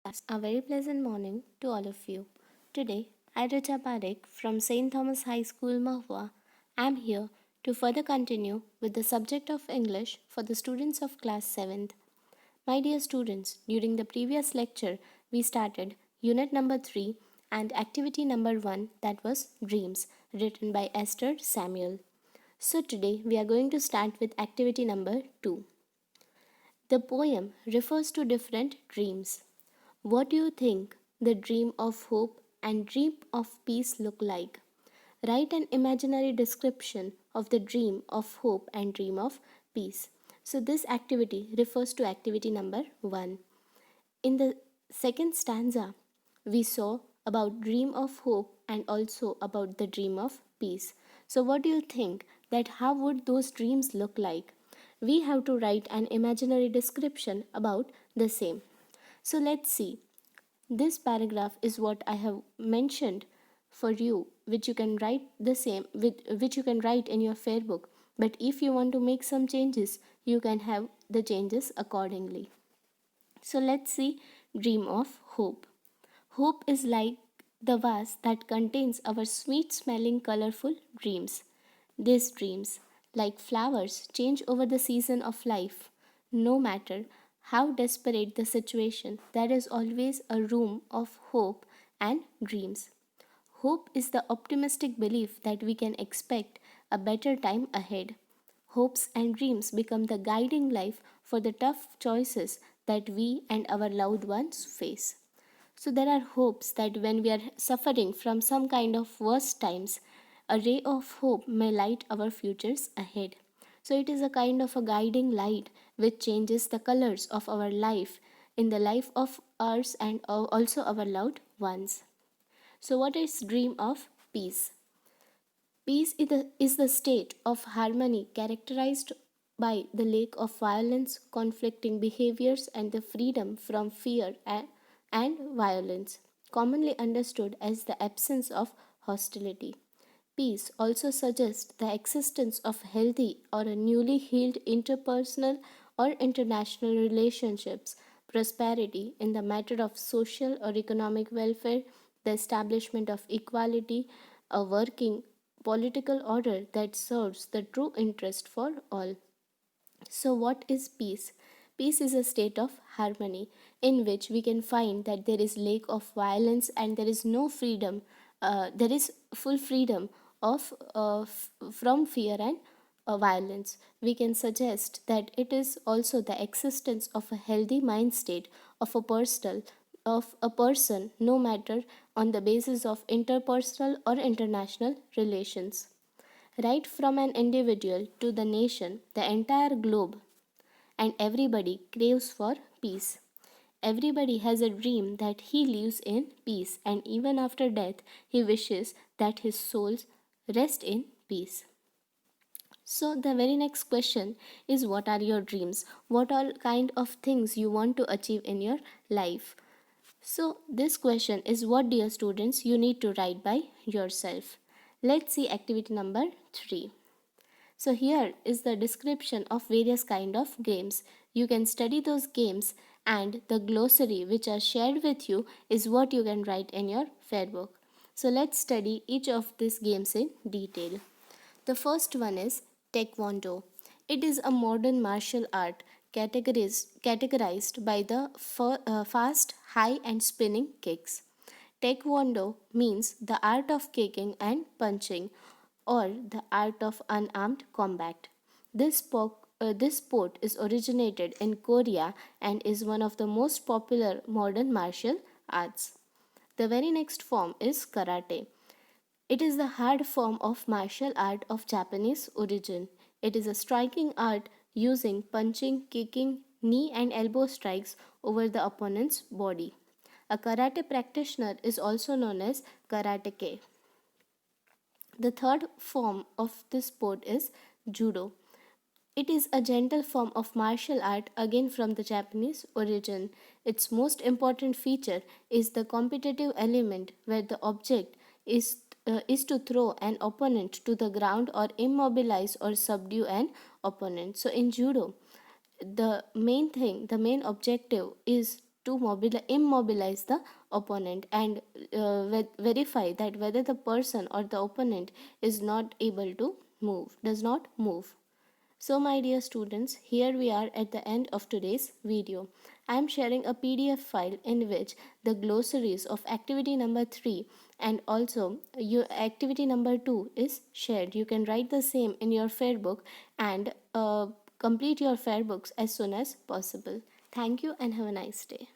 A very pleasant morning to all of you. Today, I, Richa Parekh from St. Thomas High School, Mahua, am here to further continue with the subject of English for the students of class 7th. My dear students, during the previous lecture, we started unit number 3 and activity number 1, that was Dreams, written by Esther Samuel. So today, we are going to start with activity number 2. The poem refers to different dreams. What do you think the dream of hope and dream of peace look like? Write an imaginary description of the dream of hope and dream of peace. So, this activity refers to activity number 1. In the second stanza, we saw about dream of hope and also about the dream of peace. So, what do you think that how would those dreams look like? We have to write an imaginary description about the same. So let's see. This paragraph is what I have mentioned for you, which you can write the same, which you can write in your fair book. But if you want to make some changes, you can have the changes accordingly. So let's see. Dream of hope. Hope is like the vase that contains our sweet smelling, colorful dreams. These dreams, like flowers, change over the season of life. No matter how desperate the situation, there is always a room of hope and dreams. Hope is the optimistic belief that we can expect a better time ahead. Hopes and dreams become the guiding life for the tough choices that we and our loved ones face. So, there are hopes that when we are suffering from some kind of worst times, a ray of hope may light our futures ahead. So, it is a kind of a guiding light which changes the colors of our life in the life of ours and also our loved ones. So, what is dream of peace? Peace is the state of harmony characterized by the lack of violence, conflicting behaviors, and the freedom from fear and violence, commonly understood as the absence of hostility. Peace also suggests the existence of healthy or a newly healed interpersonal or international relationships, prosperity in the matter of social or economic welfare, the establishment of equality, a working political order that serves the true interest for all. So, what is peace? Peace is a state of harmony in which we can find that there is lack of violence and there is no freedom. There is full freedom of from fear and violence. We can suggest that it is also the existence of a healthy mind state of a person, no matter on the basis of interpersonal or international relations. Right from an individual to the nation, the entire globe and everybody craves for peace. Everybody has a dream that he lives in peace, and even after death, he wishes that his soul rest in peace. So, the very next question is, what are your dreams? What all kind of things you want to achieve in your life? So, this question is what, dear students, you need to write by yourself. Let's see activity number 3. So here is the description of various kind of games. You can study those games, and the glossary which are shared with you is what you can write in your fair book. So let's study each of these games in detail. The first one is Taekwondo. It is a modern martial art categorized by the fast, high, and spinning kicks. Taekwondo means the art of kicking and punching, or the art of unarmed combat. This sport is originated in Korea and is one of the most popular modern martial arts. The very next form is karate. It is the hard form of martial art of Japanese origin. It is a striking art using punching, kicking, knee and elbow strikes over the opponent's body. A karate practitioner is also known as karateke. The third form of this sport is Judo. It is a gentle form of martial art again from the Japanese origin. Its most important feature is the competitive element where the object is to throw an opponent to the ground or immobilize or subdue an opponent. So in Judo, the main objective is to immobilize the opponent and verify that whether the person or the opponent is not able to move, does not move. So my dear students, here we are at the end of today's video. I am sharing a PDF file in which the glossaries of activity number 3 and also your activity number 2 is shared. You can write the same in your fair book and complete your fair books as soon as possible. Thank you and have a nice day.